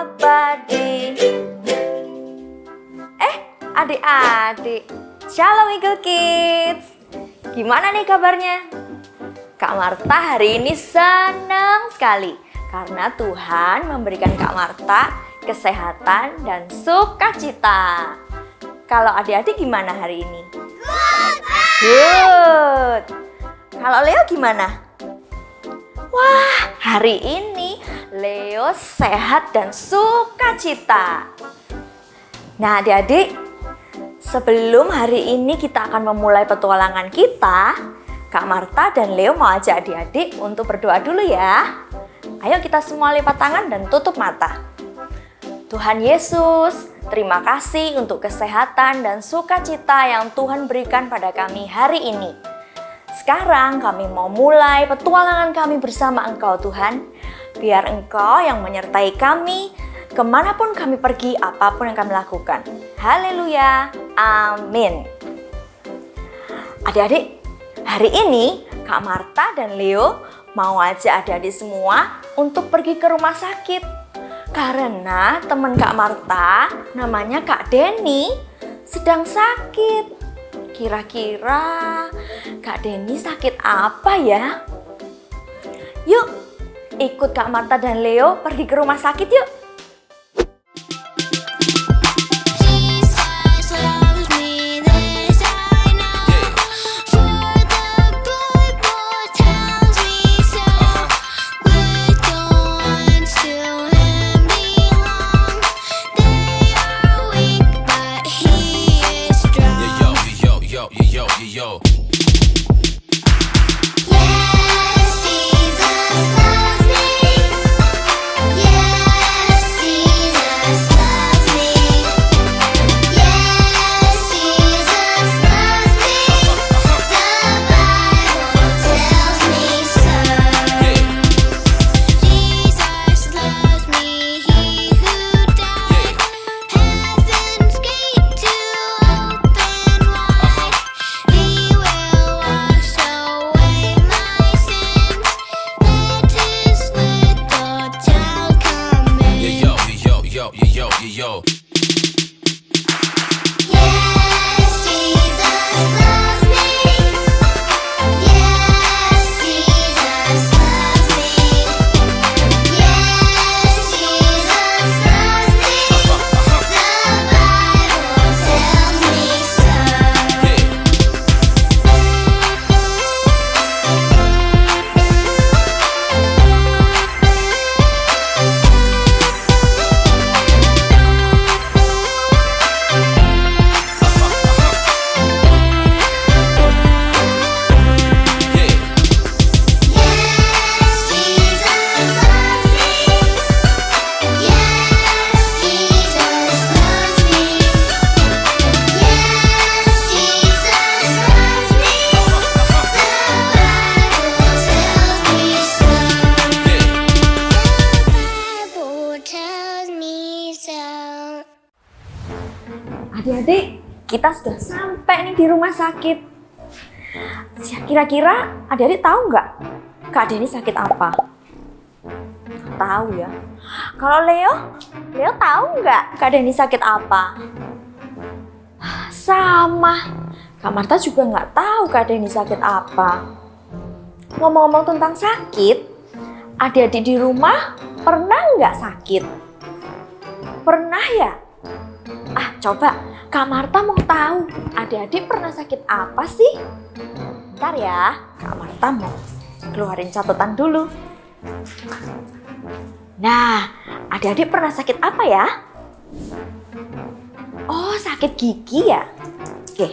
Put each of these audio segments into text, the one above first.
abadi. Adik-adik, Shalom Eagle Kids. Gimana nih kabarnya? Kak Marta hari ini senang sekali karena Tuhan memberikan Kak Marta kesehatan dan sukacita. Kalau adik-adik gimana hari ini? Good. Kalau Leo gimana? Wah, hari ini Leo sehat dan sukacita. Nah, adik-adik, sebelum hari ini kita akan memulai petualangan kita, Kak Marta dan Leo mau ajak adik-adik untuk berdoa dulu ya. Ayo kita semua lipat tangan dan tutup mata. Tuhan Yesus, terima kasih untuk kesehatan dan sukacita yang Tuhan berikan pada kami hari ini. Sekarang kami mau mulai petualangan kami bersama Engkau Tuhan. Biar Engkau yang menyertai kami kemanapun kami pergi, apapun yang kami lakukan. Haleluya, amin. Adik-adik, hari ini Kak Marta dan Leo mau ajak adik-adik semua untuk pergi ke rumah sakit. Karena teman Kak Marta, namanya Kak Denny, sedang sakit. Kira-kira Kak Denny sakit apa ya? Yuk, ikut Kak Marta dan Leo pergi ke rumah sakit yuk. Adik-adik, kita sudah sampai nih di rumah sakit. Kira-kira adik-adik tahu nggak Kak Denny sakit apa? Tahu ya. Kalau Leo tahu nggak Kak Denny sakit apa? Sama. Kak Marta juga nggak tahu Kak Denny sakit apa. Ngomong-ngomong tentang sakit, adik-adik di rumah pernah nggak sakit? Pernah ya? Coba Kak Marta mau tahu adik-adik pernah sakit apa sih? Bentar ya, Kak Marta mau keluarin catatan dulu. Nah, adik-adik pernah sakit apa ya? Oh, sakit gigi ya? Oke.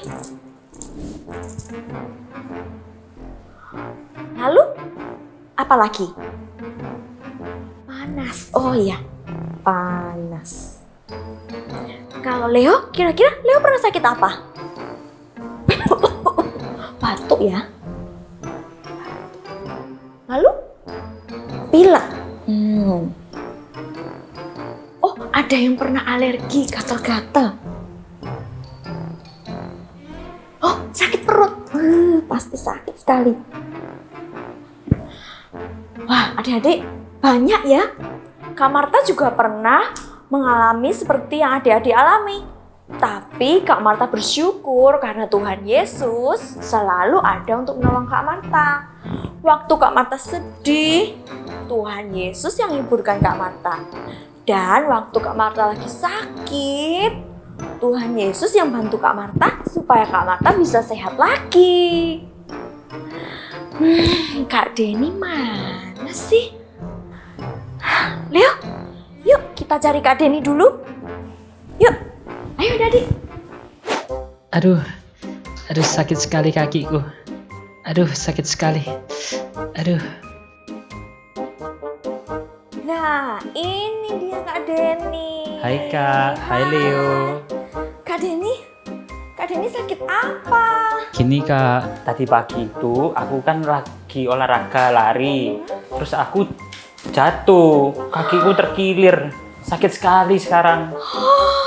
Lalu, apa lagi? Panas. Oh iya, panas. Kalau Leo, kira-kira Leo pernah sakit apa? Batuk ya. Lalu? Pilek. Oh, ada yang pernah alergi, gatal-gatal. Oh, sakit perut. Pasti sakit sekali. Wah, adik-adik, banyak ya. Kak Marta juga pernah mengalami seperti yang adik-adik alami. Tapi Kak Marta bersyukur karena Tuhan Yesus selalu ada untuk menolong Kak Marta. Waktu Kak Marta sedih, Tuhan Yesus yang hiburkan Kak Marta. Dan waktu Kak Marta lagi sakit, Tuhan Yesus yang bantu Kak Marta supaya Kak Marta bisa sehat lagi. Kak Denny mana sih? Leo, yuk kita cari Kak Denny dulu. Yuk, ayo Dadi. Aduh sakit sekali kakiku. Aduh, sakit sekali. Aduh. Nah, ini dia Kak Denny. Hai Kak, hai Leo. Kak Denny sakit apa? Gini Kak, tadi pagi itu aku kan lagi olahraga lari. Terus aku jatuh, kakiku terkilir. Sakit sekali sekarang.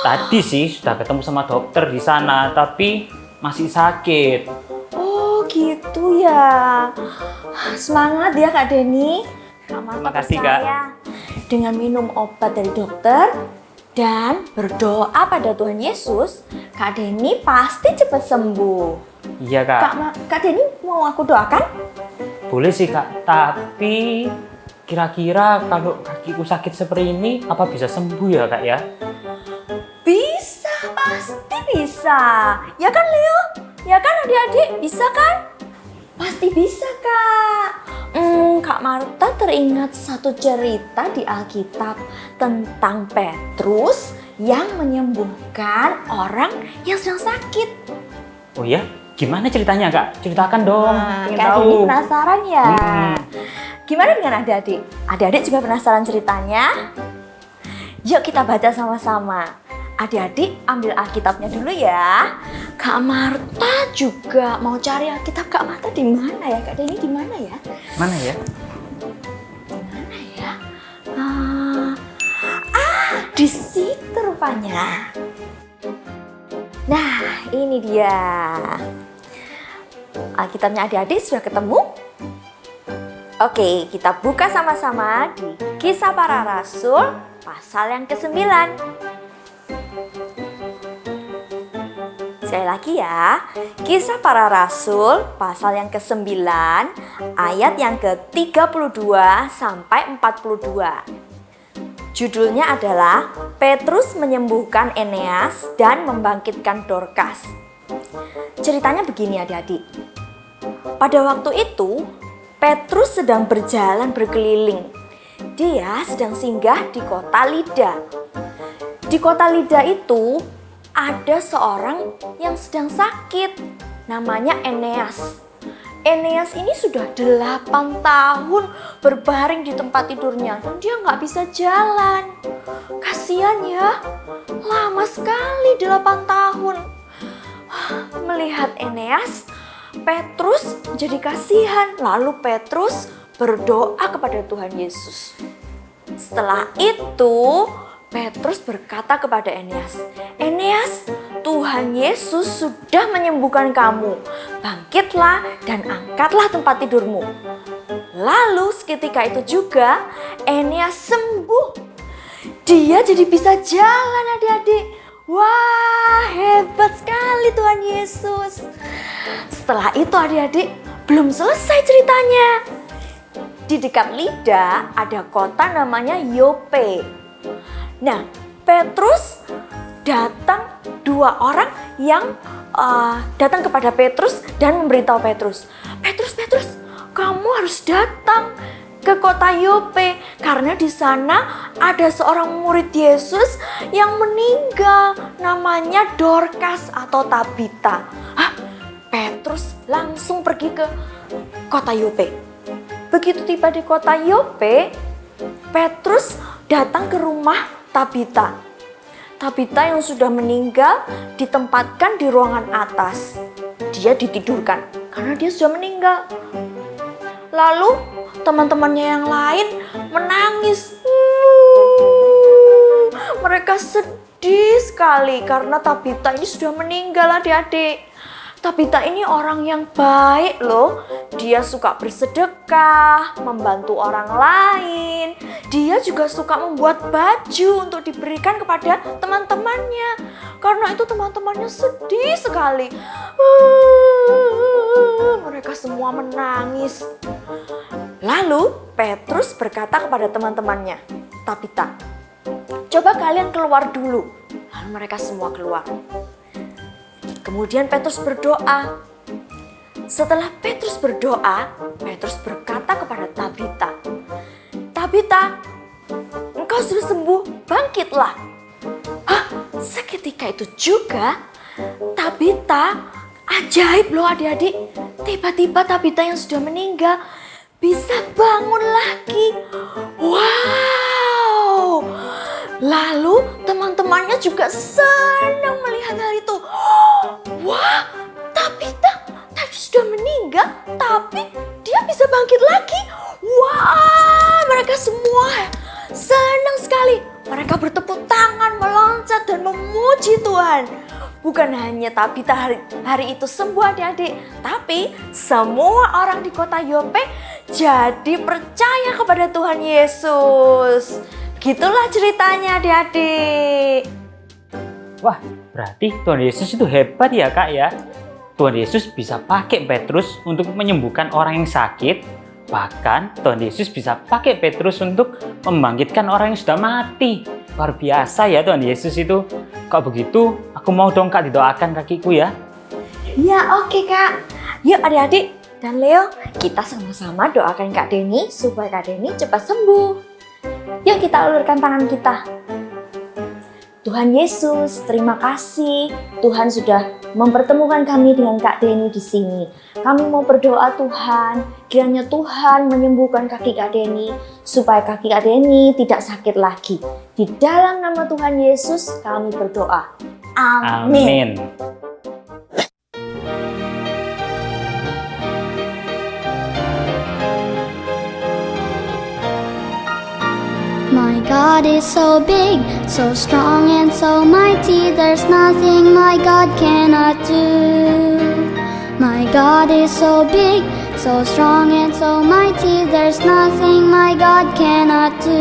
Tadi sih sudah ketemu sama dokter di sana, tapi masih sakit. Oh gitu ya. Semangat ya Kak Denny. Kak Marta Terima kasih, percaya dengan minum obat dari dokter dan berdoa pada Tuhan Yesus, Kak Denny pasti cepat sembuh. Iya Kak. Kak Denny mau aku doakan? Boleh sih Kak, tapi kira-kira kalau kakiku sakit seperti ini, apa bisa sembuh ya Kak ya? Bisa, pasti bisa. Ya kan Leo? Ya kan adik-adik? Bisa kan? Pasti bisa Kak. Kak Marta teringat satu cerita di Alkitab tentang Petrus yang menyembuhkan orang yang sedang sakit. Oh ya? Gimana ceritanya Kak? Ceritakan dong. Ingin Kak tahu. Denny penasaran ya? Gimana dengan adik-adik? Adik-adik juga penasaran ceritanya? Yuk kita baca sama-sama. Adik-adik ambil Alkitabnya dulu ya. Kak Marta juga mau cari Alkitab. Kak Marta di mana ya? Kak Denny di mana ya? Mana ya? Mana ya? Di situ rupanya. Nah, ini dia. Alkitabnya adik-adik sudah ketemu? Oke, kita buka sama-sama di Kisah Para Rasul pasal yang ke-9. Sekali lagi ya, Kisah Para Rasul pasal yang ke-9 ayat yang ke-32 sampai 42. Judulnya adalah Petrus menyembuhkan Eneas dan membangkitkan Dorcas. Ceritanya begini adik-adik. Pada waktu itu, Petrus sedang berjalan berkeliling. Dia sedang singgah di kota Lida. Di kota Lida itu ada seorang yang sedang sakit, namanya Eneas. Eneas ini sudah 8 tahun berbaring di tempat tidurnya dan dia nggak bisa jalan. Kasian ya, lama sekali 8 tahun. Melihat Eneas, Petrus jadi kasihan. Lalu Petrus berdoa kepada Tuhan Yesus. Setelah itu, Petrus berkata kepada Eneas, "Eneas, Tuhan Yesus sudah menyembuhkan kamu. Bangkitlah dan angkatlah tempat tidurmu." Lalu seketika itu juga Eneas sembuh. Dia jadi bisa jalan adik-adik. Wah, hebat sekali Tuhan Yesus. Setelah itu adik-adik, belum selesai ceritanya. Di dekat Lida ada kota namanya Yope. Nah, Petrus datang, 2 orang yang datang kepada Petrus dan memberitahu Petrus, Petrus, kamu harus datang ke kota Yope karena di sana ada seorang murid Yesus yang meninggal, namanya Dorcas atau Tabita. Petrus langsung pergi ke kota Yope. Begitu tiba di kota Yope, Petrus datang ke rumah Tabita. Tabita yang sudah meninggal ditempatkan di ruangan atas. Dia ditidurkan karena dia sudah meninggal. Lalu teman-temannya yang lain menangis. Mereka sedih sekali karena Tabita ini sudah meninggal adik-adik. Tabita ini orang yang baik loh. Dia suka bersedekah, membantu orang lain. Dia juga suka membuat baju untuk diberikan kepada teman-temannya. Karena itu teman-temannya sedih sekali. Mereka semua menangis. Lalu Petrus berkata kepada teman-temannya, Tabita, coba kalian keluar dulu. Lalu mereka semua keluar. Kemudian Petrus berdoa. Setelah Petrus berdoa, Petrus berkata kepada Tabita, Tabita, engkau sudah sembuh, bangkitlah. Hah, seketika itu juga Tabita, ajaib loh adik-adik. Tiba-tiba Tabita yang sudah meninggal bisa bangun lagi. Wow. Lalu teman-temannya juga senang melihat hal itu. Wah, Tabita tadi sudah meninggal, tapi dia bisa bangkit lagi. Wah, mereka semua senang sekali. Mereka bertepuk tangan, meloncat dan memuji Tuhan. Bukan hanya Tabita hari itu sembuh adik-adik, tapi semua orang di kota Yope jadi percaya kepada Tuhan Yesus. Gitulah ceritanya adik-adik. Wah, berarti Tuhan Yesus itu hebat ya Kak ya. Tuhan Yesus bisa pakai Petrus untuk menyembuhkan orang yang sakit. Bahkan Tuhan Yesus bisa pakai Petrus untuk membangkitkan orang yang sudah mati. Luar biasa ya Tuhan Yesus itu. Kalau begitu, aku mau dong Kak didoakan kakiku ya. Ya oke Kak. Yuk adik-adik dan Leo, kita sama-sama doakan Kak Denny supaya Kak Denny cepat sembuh. Yuk kita ulurkan tangan kita. Tuhan Yesus, terima kasih. Tuhan sudah mempertemukan kami dengan Kak Denny di sini. Kami mau berdoa Tuhan, kiranya Tuhan menyembuhkan kaki Kak Denny supaya kaki Kak Denny tidak sakit lagi. Di dalam nama Tuhan Yesus kami berdoa. Amin. Amin. My God is so big, so strong and so mighty. There's nothing my God cannot do. My God is so big, so strong and so mighty. There's nothing my God cannot do.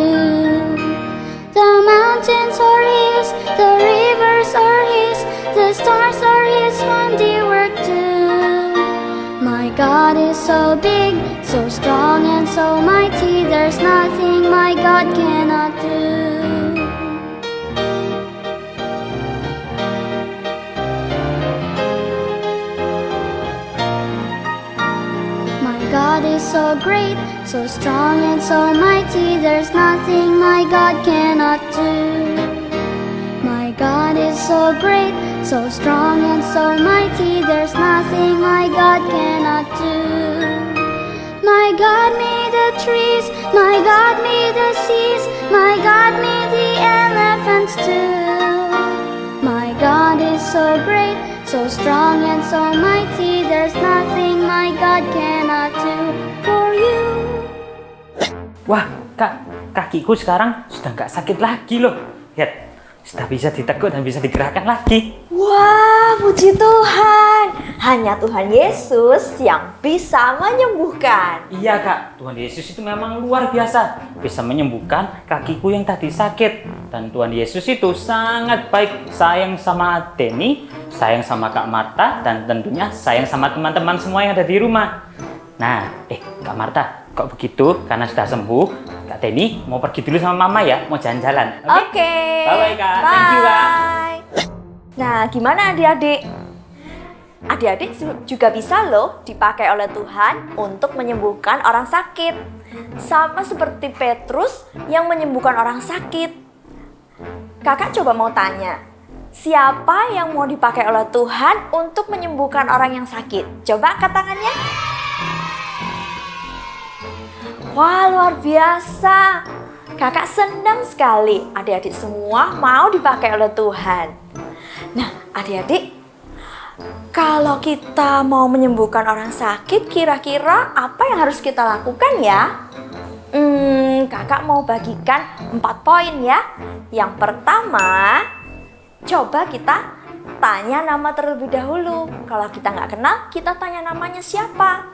The mountains are His, the rivers are His, the stars are His handiwork too. My God is so big, so strong and so mighty. There's nothing my God cannot do. My God is so great, so strong and so mighty. There's nothing my God cannot do. My God is so great, so strong and so mighty. There's nothing my God cannot do. My God made the trees, my God made the seas, my God made the elephants too. My God is so great, so strong and so mighty. There's nothing my God cannot do for you. Wah, Kak, kakiku sekarang sudah nggak sakit lagi loh. Lihat, sudah bisa ditekuk dan bisa digerakkan lagi. Wah, puji Tuhan. Hanya Tuhan Yesus yang bisa menyembuhkan. Iya Kak, Tuhan Yesus itu memang luar biasa. Bisa menyembuhkan kakiku yang tadi sakit. Dan Tuhan Yesus itu sangat baik. Sayang sama Denny, sayang sama Kak Marta, dan tentunya sayang sama teman-teman semua yang ada di rumah. Nah, Kak Marta, kok begitu? Karena sudah sembuh, Kak Denny mau pergi dulu sama Mama ya, mau jalan-jalan. Oke. Bye-bye Kak, thank you Kak. Nah, gimana adik-adik? Adik-adik juga bisa loh dipakai oleh Tuhan untuk menyembuhkan orang sakit. Sama seperti Petrus yang menyembuhkan orang sakit. Kakak coba mau tanya, siapa yang mau dipakai oleh Tuhan untuk menyembuhkan orang yang sakit? Coba angkat tangannya. Wah, luar biasa. Kakak senang sekali adik-adik semua mau dipakai oleh Tuhan. Nah, adik-adik, kalau kita mau menyembuhkan orang sakit, kira-kira apa yang harus kita lakukan ya? Kakak mau bagikan 4 poin ya. Yang pertama, Coba kita tanya nama terlebih dahulu. Kalau kita nggak kenal, kita tanya namanya siapa.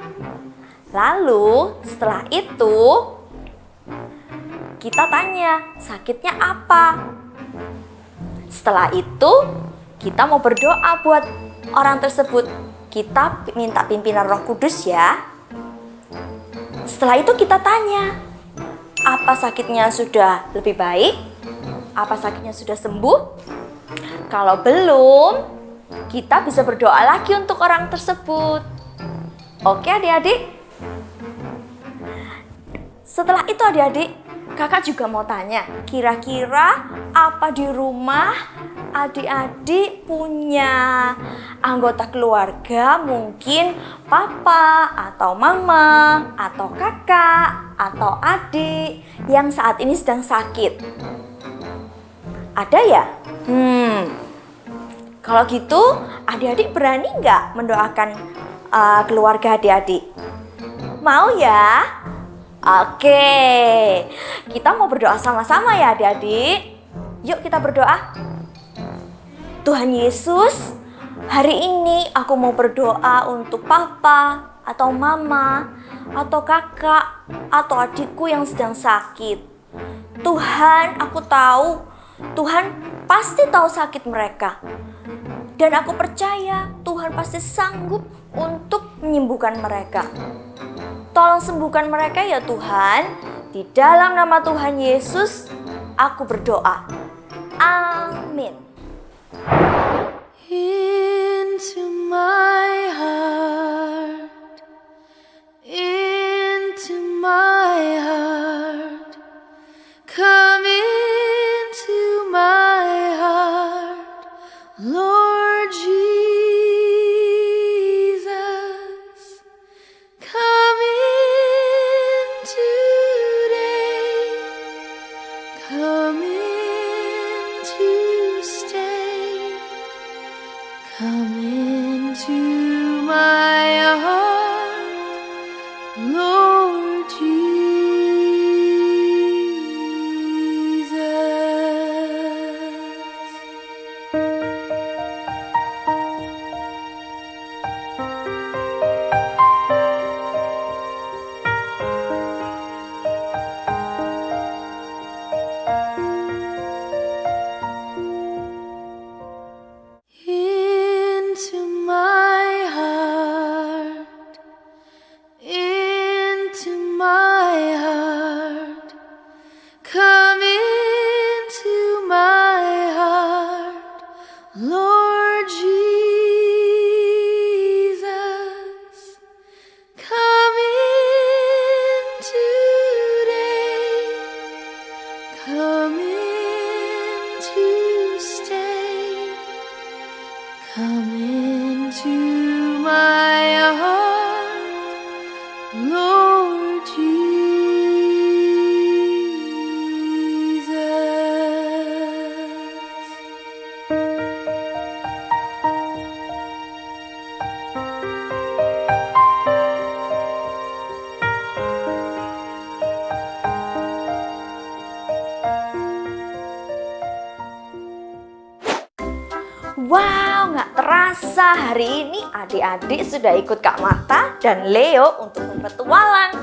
Lalu setelah itu kita tanya sakitnya apa. Setelah itu kita mau berdoa buat orang tersebut. Kita minta pimpinan Roh Kudus ya. Setelah itu kita tanya, apa sakitnya sudah lebih baik? Apa sakitnya sudah sembuh? Kalau belum, kita bisa berdoa lagi untuk orang tersebut. Oke adik-adik? Setelah itu adik-adik, kakak juga mau tanya, kira-kira apa di rumah adik-adik punya anggota keluarga, mungkin papa atau mama atau kakak atau adik yang saat ini sedang sakit? Ada ya? Kalau gitu adik-adik berani nggak mendoakan keluarga adik-adik? Mau ya? Oke, kita mau berdoa sama-sama ya adik-adik. Yuk kita berdoa. Tuhan Yesus, hari ini aku mau berdoa untuk papa atau mama atau kakak atau adikku yang sedang sakit. Tuhan, aku tahu Tuhan pasti tahu sakit mereka. Dan aku percaya Tuhan pasti sanggup untuk menyembuhkan mereka. Tolong sembuhkan mereka ya Tuhan. Di dalam nama Tuhan Yesus, aku berdoa. Amin. Into my heart, into my heart, come into my heart, Lord Jesus, come in today, come in to stay, come into my heart, Lord Jesus. Into my heart, into my heart, come into my heart, Lord Jesus, come in today, come in to stay, come into my heart, Lord Jesus. Wow, nggak terasa hari ini adik-adik sudah ikut Kak Marta dan Leo untuk berpetualang.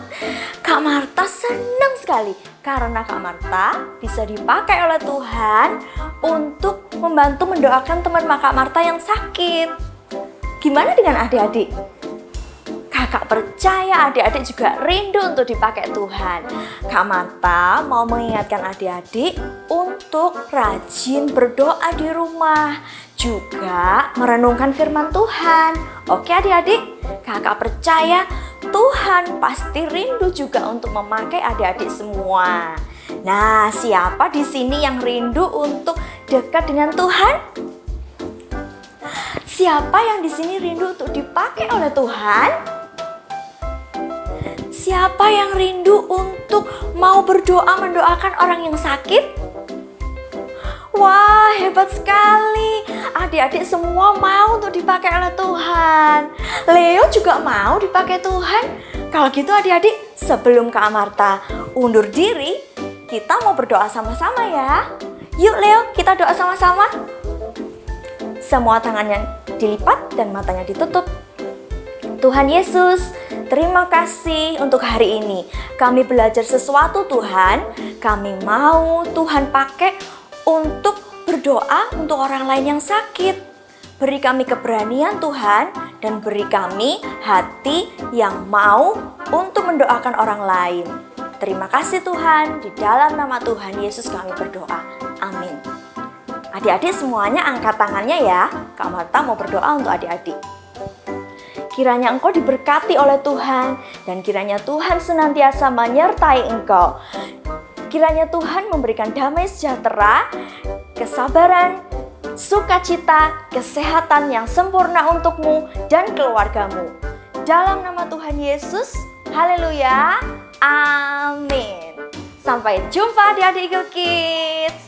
Kak Marta senang sekali karena Kak Marta bisa dipakai oleh Tuhan untuk membantu mendoakan teman Kak Marta yang sakit. Gimana dengan adik-adik? Kakak percaya adik-adik juga rindu untuk dipakai Tuhan. Kak Marta mau mengingatkan adik-adik untuk rajin berdoa di rumah, juga merenungkan firman Tuhan. Oke adik-adik, kakak percaya Tuhan pasti rindu juga untuk memakai adik-adik semua. Nah, siapa di sini yang rindu untuk dekat dengan Tuhan? Siapa yang di sini rindu untuk dipakai oleh Tuhan? Siapa yang rindu untuk mau berdoa mendoakan orang yang sakit? Wah, hebat sekali. Adik-adik semua mau untuk dipakai oleh Tuhan. Leo juga mau dipakai Tuhan. Kalau gitu adik-adik, sebelum Kak Marta undur diri, kita mau berdoa sama-sama ya. Yuk Leo, kita doa sama-sama. semua tangannya dilipat dan matanya ditutup. Tuhan Yesus, terima kasih untuk hari ini. Kami belajar sesuatu Tuhan, kami mau Tuhan pakai untuk berdoa untuk orang lain yang sakit. Beri kami keberanian Tuhan, dan beri kami hati yang mau untuk mendoakan orang lain. Terima kasih Tuhan, di dalam nama Tuhan Yesus kami berdoa. Amin. Adik-adik semuanya angkat tangannya ya. Kak Marta mau berdoa untuk adik-adik. Kiranya engkau diberkati oleh Tuhan, dan kiranya Tuhan senantiasa menyertai engkau. Kiranya Tuhan memberikan damai sejahtera, kesabaran, sukacita, kesehatan yang sempurna untukmu dan keluargamu. Dalam nama Tuhan Yesus, haleluya, amin. Sampai jumpa di Adik Eagle Kids.